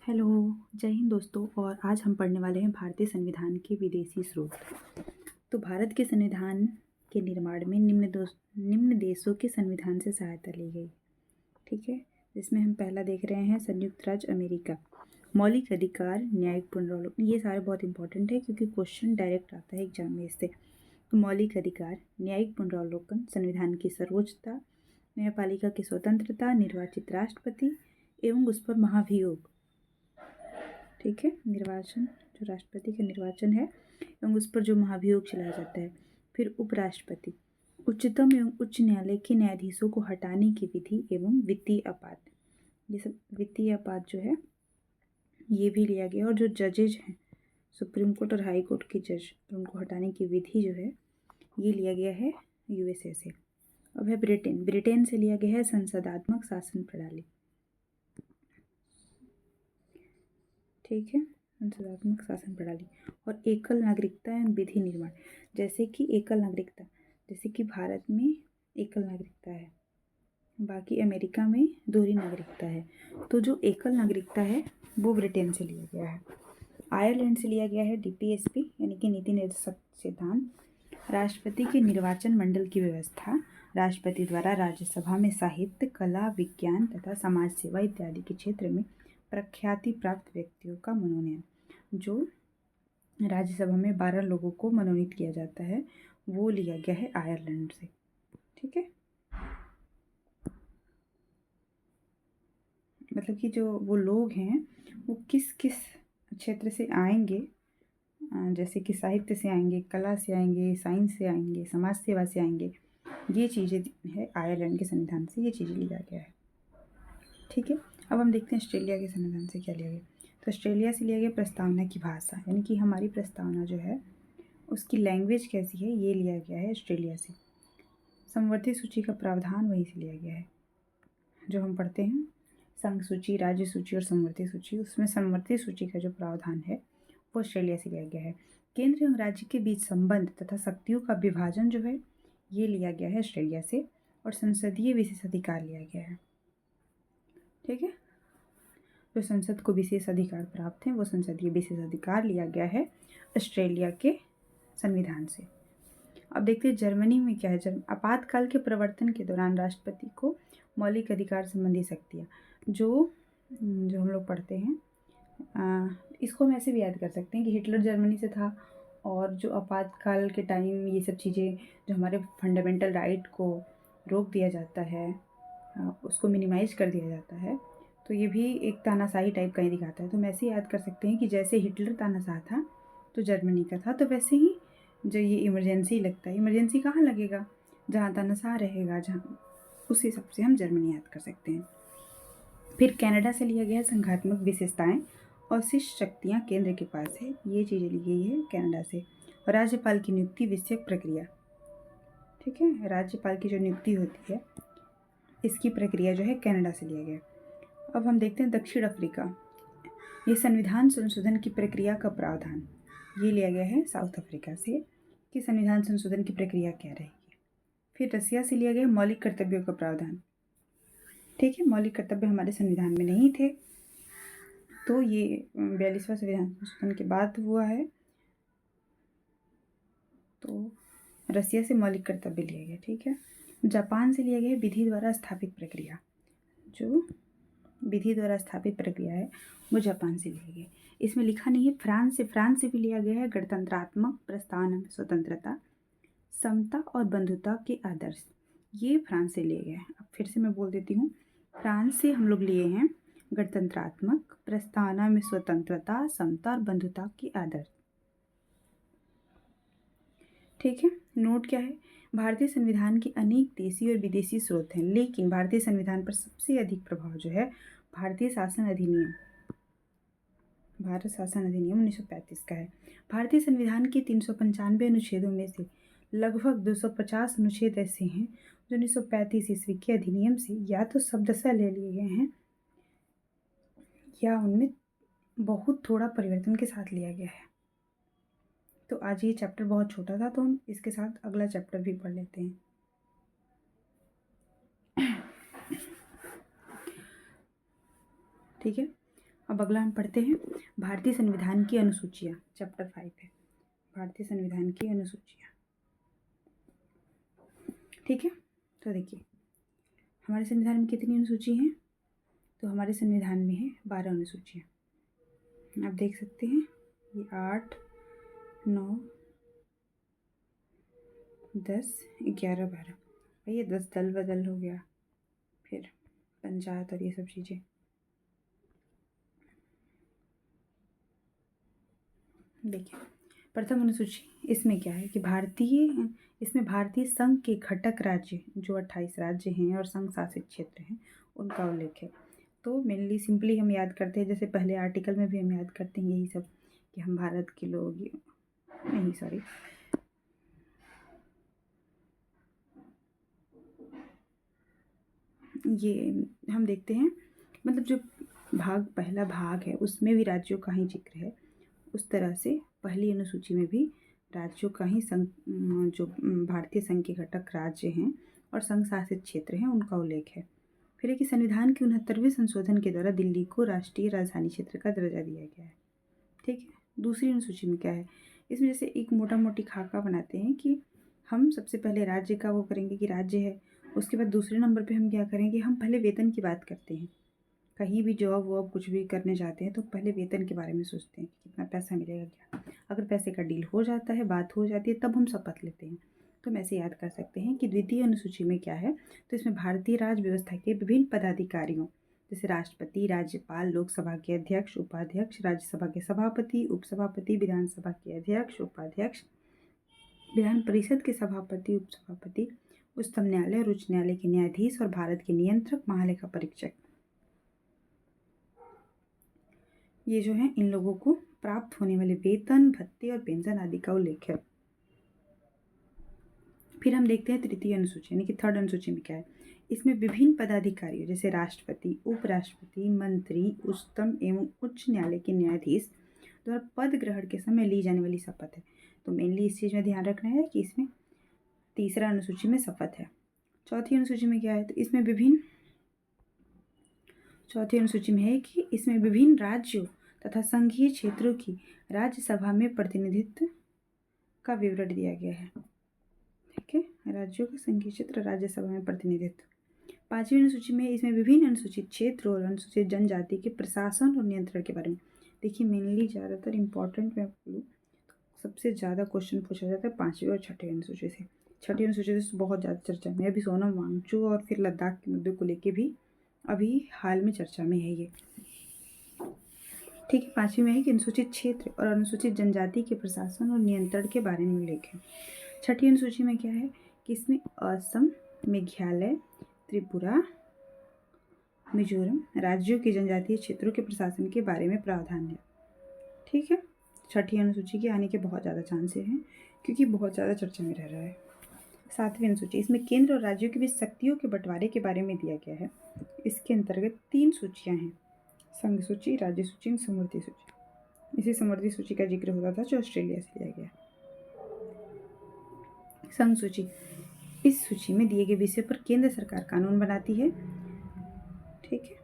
Hello, जय हिंद दोस्तों। और आज हम पढ़ने वाले हैं भारतीय संविधान के विदेशी स्रोत। तो भारत के संविधान के निर्माण में निम्न देशों के संविधान से सहायता ली गई। ठीक है, जिसमें हम पहला देख रहे हैं संयुक्त राज्य अमेरिका। मौलिक अधिकार, न्यायिक पुनरावलोकन, ये सारे बहुत इंपॉर्टेंट है क्योंकि क्वेश्चन डायरेक्ट आता है एग्जाम में इससे। तो मौलिक अधिकार, न्यायिक पुनरावलोकन, संविधान की सर्वोच्चता, न्यायपालिका की स्वतंत्रता, निर्वाचित राष्ट्रपति एवं उस पर महाभियोग। ठीक है, निर्वाचन, जो राष्ट्रपति का निर्वाचन है एवं उस पर जो महाभियोग चलाया जाता है। फिर उपराष्ट्रपति, उच्चतम एवं उच्च न्यायालय के न्यायाधीशों को हटाने की विधि एवं वित्तीय अपराध, ये सब वित्तीय अपराध जो है ये भी लिया गया। और जो जजेज हैं सुप्रीम कोर्ट और हाई कोर्ट के जज, उनको हटाने की विधि जो है ये लिया गया है यूएसए से। अब है ब्रिटेन से लिया गया है संसदात्मक शासन प्रणाली। ठीक है, संसदात्मक शासन प्रणाली। और एकल नागरिकता एवं विधि निर्माण, जैसे कि एकल नागरिकता, जैसे कि भारत में एकल नागरिकता है, बाकी अमेरिका में दोहरी नागरिकता है। तो जो एकल नागरिकता है वो ब्रिटेन से लिया गया है। आयरलैंड से लिया गया है डीपीएसपी यानी कि नीति निर्देशक सिद्धांत। राष्ट्रपति के निर्वाचन मंडल की व्यवस्था, राष्ट्रपति द्वारा राज्यसभा में साहित्य, कला, विज्ञान तथा समाज सेवा इत्यादि के क्षेत्र में प्रख्याति प्राप्त व्यक्तियों का मनोनयन। जो राज्यसभा में 12 लोगों को मनोनीत किया जाता है वो लिया गया है आयरलैंड से। ठीक है, मतलब कि जो वो लोग हैं वो किस किस क्षेत्र से आएंगे, जैसे कि साहित्य से आएंगे, कला से आएंगे, साइंस से आएंगे, समाज सेवा से आएंगे, ये चीज़ें है आयरलैंड के संविधान से, ये चीज़ें लिया गया है। ठीक है, अब हम देखते हैं ऑस्ट्रेलिया के संविधान से क्या लिया गया। तो ऑस्ट्रेलिया से लिया गया प्रस्तावना की भाषा, यानी कि हमारी प्रस्तावना जो है उसकी लैंग्वेज कैसी है ये लिया गया है ऑस्ट्रेलिया से। समवर्ती सूची का प्रावधान वहीं से लिया गया है। जो हम पढ़ते हैं संघ सूची, राज्य सूची और समवर्ती सूची, उसमें समवर्ती सूची का जो प्रावधान है वो ऑस्ट्रेलिया से लिया गया है। केंद्र एवं राज्य के बीच संबंध तथा शक्तियों का विभाजन जो है ये लिया गया है ऑस्ट्रेलिया से। और संसदीय विशेषाधिकार लिया गया है। ठीक है, जो संसद को विशेष अधिकार प्राप्त हैं वो संसदीय विशेषाधिकार लिया गया है ऑस्ट्रेलिया के संविधान से। अब देखते हैं जर्मनी में क्या है। आपातकाल के प्रवर्तन के दौरान राष्ट्रपति को मौलिक अधिकार संबंधी शक्तियाँ, जो हम लोग पढ़ते हैं, इसको हम ऐसे भी याद कर सकते हैं कि हिटलर जर्मनी से था और जो आपातकाल के टाइम ये सब चीज़ें जो हमारे फंडामेंटल राइट को रोक दिया जाता है, उसको मिनिमाइज कर दिया जाता है, तो ये भी एक तानाशाही टाइप का ही दिखाता है। तो हम ऐसे याद कर सकते हैं कि जैसे हिटलर तानाशाह था तो जर्मनी का था, तो वैसे ही जो ये इमरजेंसी लगता है, इमरजेंसी कहाँ लगेगा, जहाँ तानाशाह रहेगा, जहाँ, उस हिसाब से हम जर्मनी याद कर सकते हैं। फिर कनाडा से लिया गया संघात्मक विशेषताएं और शिष्ट शक्तियाँ केंद्र के पास है, ये चीज़ें ली गई है कनाडा से। और राज्यपाल की नियुक्ति विषयक प्रक्रिया, ठीक है, राज्यपाल की जो नियुक्ति होती है इसकी प्रक्रिया जो है कनाडा से लिया गया। अब हम देखते हैं दक्षिण अफ्रीका। ये संविधान संशोधन की प्रक्रिया का प्रावधान ये लिया गया है साउथ अफ्रीका से कि संविधान संशोधन की प्रक्रिया क्या रहेगी। फिर रसिया से लिया गया मौलिक कर्तव्यों का प्रावधान। ठीक है, मौलिक कर्तव्य हमारे संविधान में नहीं थे, तो ये 42वां संविधान संशोधन के बाद हुआ है, तो रसिया से मौलिक कर्तव्य लिया गया। ठीक है, जापान से लिया गया विधि द्वारा स्थापित प्रक्रिया। जो विधि द्वारा स्थापित प्रक्रिया है वो जापान से लिया गया। इसमें लिखा नहीं है। फ्रांस से भी लिया गया है गणतंत्रात्मक प्रस्तावना में स्वतंत्रता, समता और बंधुता के आदर्श, ये फ्रांस से लिए गए हैं। अब फिर से मैं बोल देती हूँ, फ्रांस से हम लोग लिए हैं गणतंत्रात्मक प्रस्तावना में स्वतंत्रता, समता और बंधुता के आदर्श। ठीक है, नोट क्या है, भारतीय संविधान के अनेक देशी और विदेशी स्रोत हैं, लेकिन भारतीय संविधान पर सबसे अधिक प्रभाव जो है भारत शासन अधिनियम 1935 का है। भारतीय संविधान के 395 अनुच्छेदों में से लगभग 250 अनुच्छेद ऐसे हैं जो 1935 ईस्वी के अधिनियम से या तो शब्दशः ले लिए गए हैं या उनमें बहुत थोड़ा परिवर्तन के साथ लिया गया है। तो आज ये चैप्टर बहुत छोटा था, तो हम इसके साथ अगला चैप्टर भी पढ़ लेते हैं। ठीक है, अब अगला हम पढ़ते हैं भारतीय संविधान की अनुसूचियाँ, चैप्टर 5 है भारतीय संविधान की अनुसूचियाँ। ठीक है, तो देखिए हमारे संविधान में कितनी अनुसूची हैं, तो हमारे संविधान में है 12 अनुसूचियाँ। आप देख सकते हैं ये 8, 9, 10, 11, 12। ये 10 दल बदल हो गया, फिर पंचायत और ये सब चीज़ें। देखिए प्रथम अनुसूची इसमें क्या है कि इसमें भारतीय संघ के घटक राज्य जो 28 राज्य हैं और संघ शासित क्षेत्र हैं उनका उल्लेख है। तो मेनली सिंपली हम याद करते हैं, जैसे पहले आर्टिकल में भी हम याद करते हैं यही सब कि हम भारत के लोग, नहीं सॉरी, ये हम देखते हैं मतलब जो पहला भाग है उसमें भी राज्यों का ही जिक्र है, उस तरह से पहली अनुसूची में भी राज्यों का ही जो भारतीय संघ के घटक राज्य हैं और संघ शासित क्षेत्र हैं उनका उल्लेख है। फिर है कि संविधान के 69वें संशोधन के द्वारा दिल्ली को राष्ट्रीय राजधानी क्षेत्र का दर्जा दिया गया है। ठीक है, दूसरी अनुसूची में क्या है, इसमें जैसे एक मोटा मोटी खाका बनाते हैं कि हम सबसे पहले राज्य का वो करेंगे कि राज्य है, उसके बाद दूसरे नंबर पे हम क्या करेंगे, हम पहले वेतन की बात करते हैं। कहीं भी जॉब वॉब कुछ भी करने जाते हैं तो पहले वेतन के बारे में सोचते हैं कि कितना पैसा मिलेगा क्या। अगर पैसे का डील हो जाता है, बात हो जाती है, तब हम शपथ लेते हैं। तो हम ऐसे याद कर सकते हैं कि द्वितीय अनुसूची में क्या है, तो इसमें भारतीय राज व्यवस्था के विभिन्न पदाधिकारियों जैसे राष्ट्रपति, राज्यपाल, लोकसभा के अध्यक्ष, उपाध्यक्ष, राज्यसभा के सभापति, उपसभापति, विधानसभा के अध्यक्ष, उपाध्यक्ष, विधान परिषद के सभापति, उपसभापति, उच्चतम न्यायालय और उच्च न्यायालय के न्यायाधीश और भारत के नियंत्रक, महालेखा परीक्षक, ये जो है इन लोगों को प्राप्त होने वाले वेतन, भत्ते और पेंशन आदि का उल्लेख है। फिर हम देखते हैं तृतीय अनुसूची यानी कि थर्ड अनुसूची में क्या है, इसमें विभिन्न पदाधिकारियों जैसे राष्ट्रपति, उपराष्ट्रपति, मंत्री, उच्चतम एवं उच्च न्यायालय के न्यायाधीश द्वारा पद ग्रहण के समय ली जाने वाली शपथ है। तो मेनली इस चीज़ में ध्यान रखना है कि इसमें तीसरा अनुसूची में शपथ है। चौथी अनुसूची में क्या है, तो चौथी अनुसूची में है कि इसमें विभिन्न राज्यों तथा संघीय क्षेत्रों की राज्यसभा में प्रतिनिधित्व का विवरण दिया गया है। ठीक है, राज्यों का संघीय क्षेत्र राज्यसभा में प्रतिनिधित्व। पांचवी अनुसूची में इसमें विभिन्न अनुसूचित क्षेत्र और अनुसूचित जनजाति के प्रशासन और नियंत्रण के बारे में। देखिए मेनली ज़्यादातर इंपॉर्टेंट मैं बोलूँ सबसे ज़्यादा क्वेश्चन पूछा जाता है पाँचवीं और छठी अनुसूची से। छठी अनुसूची से बहुत ज़्यादा चर्चा में, अभी सोनम वांगचू और फिर लद्दाख के मुद्दे को लेके भी अभी हाल में चर्चा में है ये। ठीक है, पाँचवीं में है कि अनुसूचित क्षेत्र और अनुसूचित जनजाति के प्रशासन और नियंत्रण के बारे में उल्लेख है। छठी अनुसूची में क्या है कि इसमें असम, मेघालय, त्रिपुरा, मिजोरम राज्यों के जनजातीय क्षेत्रों के प्रशासन के बारे में प्रावधान है। ठीक है, छठी अनुसूची के आने के बहुत ज़्यादा चांसेस हैं क्योंकि बहुत ज़्यादा चर्चा में रह रहा है। सातवीं अनुसूची इसमें केंद्र और राज्यों के बीच शक्तियों के बंटवारे के बारे में दिया गया है। इसके अंतर्गत 3 सूचियाँ हैं, संघ सूची, राज्य सूची और समवर्ती सूची। इसी समवर्ती सूची का जिक्र होता था जो ऑस्ट्रेलिया से लिया गया। संघ सूची, इस सूची में दिए गए विषय पर केंद्र सरकार कानून बनाती है। ठीक है,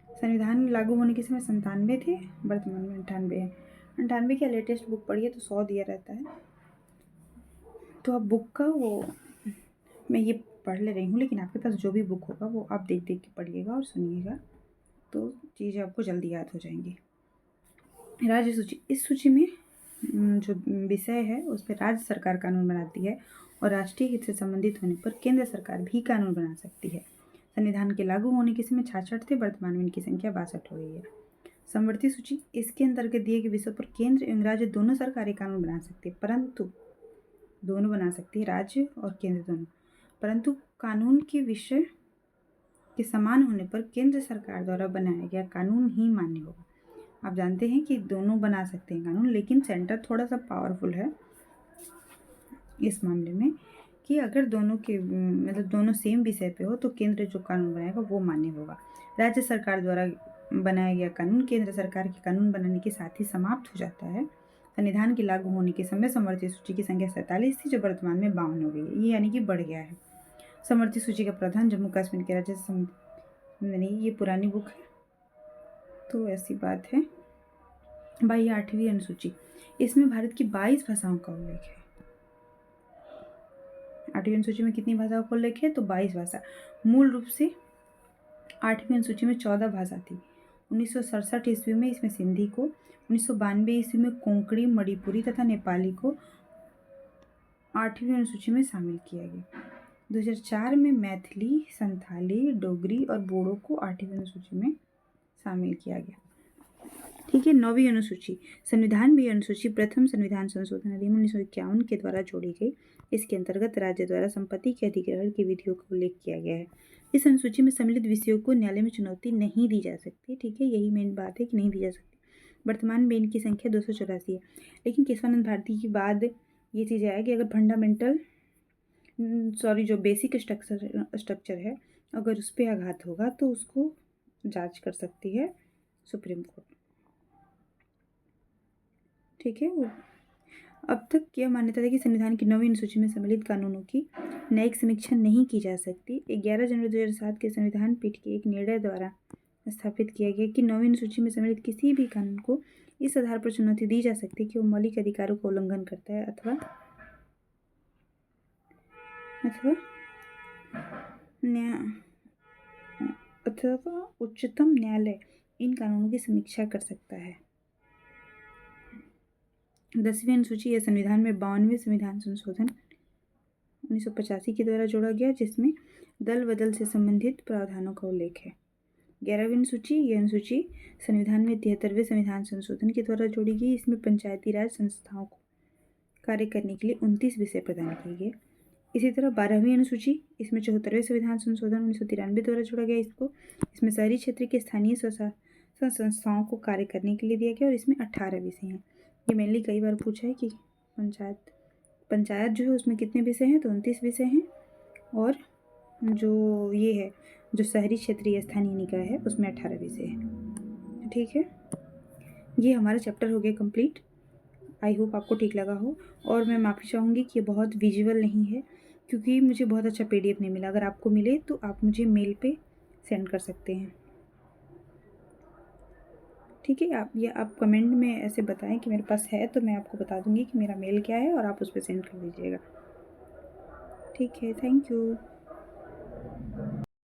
संविधान लागू होने के समय 97 थे, वर्तमान में 98 है। 98 की लेटेस्ट बुक पढ़िए तो 100 दिया रहता है, तो अब बुक का वो मैं ये पढ़ ले रही हूँ, लेकिन आपके पास जो भी बुक होगा वो आप देख देख के पढ़िएगा और सुनिएगा तो चीज़ें आपको जल्दी याद हो जाएंगी। राज्य सूची, इस सूची में जो विषय है उस पर राज्य सरकार कानून बनाती है और राष्ट्रीय हित से संबंधित होने पर केंद्र सरकार भी कानून बना सकती है। संविधान के लागू होने के समय 66 थे, वर्तमान में इनकी संख्या 62 हो गई है। समवर्ती सूची, इसके अंतर्गत दिए गए विषयों पर केंद्र एवं राज्य दोनों सरकारें कानून बना सकती है, परंतु दोनों बना सकती है, राज्य और केंद्र दोनों, परंतु कानून के विषय के समान होने पर केंद्र सरकार द्वारा बनाया गया कानून ही मान्य होगा। आप जानते हैं कि दोनों बना सकते हैं कानून, लेकिन सेंटर थोड़ा सा पावरफुल है इस मामले में कि अगर दोनों के मतलब दोनों सेम विषय पे हो तो केंद्र जो कानून बनाएगा वो मान्य होगा। राज्य सरकार द्वारा बनाया गया कानून केंद्र सरकार के कानून बनाने के साथ ही समाप्त हो जाता है। संविधान के लागू होने के समय समवर्ती सूची की संख्या 47 थी जो वर्तमान में 52 हो गई है, ये यानी कि बढ़ गया है। समवर्ती सूची का प्रावधान जम्मू कश्मीर के राज्य नहीं, ये पुरानी बुक है, तो ऐसी बात है। भाई 8वीं अनुसूची, इसमें भारत की 22 भाषाओं का उल्लेख है। 8वीं अनुसूची में कितनी भाषाओं का उल्लेख है? तो 22 भाषा। मूल रूप से 8वीं अनुसूची में 14 भाषा थी। 1967 ईस्वी में इसमें सिंधी को, 1992 ईस्वी में कोंकणी, मणिपुरी तथा नेपाली को 8वीं अनुसूची में शामिल किया गया। 2004 में मैथिली, संथाली, डोगरी और बोडो को 8वीं अनुसूची में शामिल किया गया। ठीक है। 9वीं अनुसूची, संविधान भी अनुसूची प्रथम संविधान संशोधन अधिनियम 1951 के द्वारा जोड़ी गई। इसके अंतर्गत राज्य द्वारा संपत्ति के अधिग्रहण की विधियों का उल्लेख किया गया है। इस अनुसूची में सम्मिलित विषयों को न्यायालय में चुनौती नहीं दी जा सकती। ठीक है, यही मेन बात है कि नहीं दी जा सकती। वर्तमान में इनकी संख्या 284 है। लेकिन केशवानंद भारती के बाद ये चीज़ आया कि अगर फंडामेंटल जो बेसिक स्ट्रक्चर है, अगर उस पर आघात होगा तो उसको जांच कर सकती है सुप्रीम कोर्ट। ठीक है। अब तक यह मान्यता है कि संविधान की 9वीं अनुसूची में सम्मिलित कानूनों की न्यायिक समीक्षा नहीं की जा सकती। 11 जनवरी 2007 के संविधान पीठ के एक निर्णय द्वारा स्थापित किया गया कि 9वीं अनुसूची में सम्मिलित किसी भी कानून को इस आधार पर चुनौती दी जा सकती है कि वो मौलिक अधिकारों का उल्लंघन करता है अथवा उच्चतम न्यायालय इन कानूनों की समीक्षा कर सकता है। 10वीं अनुसूची यह संविधान में 52वें संविधान संशोधन 1985 के द्वारा जोड़ा गया, जिसमें दल बदल से संबंधित प्रावधानों का उल्लेख है। 11वीं अनुसूची, यह अनुसूची संविधान में 73वें संविधान संशोधन के द्वारा जोड़ी गई। इसमें पंचायती राज संस्थाओं को कार्य करने के लिए 29 विषय प्रदान किए गए। इसी तरह 12वीं अनुसूची, इसमें 74वें संविधान संशोधन 1993 द्वारा जोड़ा गया। इसमें शहरी क्षेत्र के स्थानीय स्वशासन संस्थाओं को कार्य करने के लिए दिया गया और इसमें 18 विषय हैं। ये मेनली कई बार पूछा है कि पंचायत जो है उसमें कितने विषय हैं, तो 29 विषय हैं। और जो ये है जो शहरी क्षेत्रीय स्थानीय निकाय है उसमें 18 विषय हैं। ठीक है, ये हमारा चैप्टर हो गया कंप्लीट। आई होप आपको ठीक लगा हो। और मैं माफ़ी चाहूँगी कि ये बहुत विजुअल नहीं है क्योंकि मुझे बहुत अच्छा PDF नहीं मिला। अगर आपको मिले तो आप मुझे मेल पे सेंड कर सकते हैं। ठीक है, आप कमेंट में ऐसे बताएं कि मेरे पास है, तो मैं आपको बता दूंगी कि मेरा मेल क्या है और आप उस पर सेंड कर दीजिएगा। ठीक है, थैंक यू।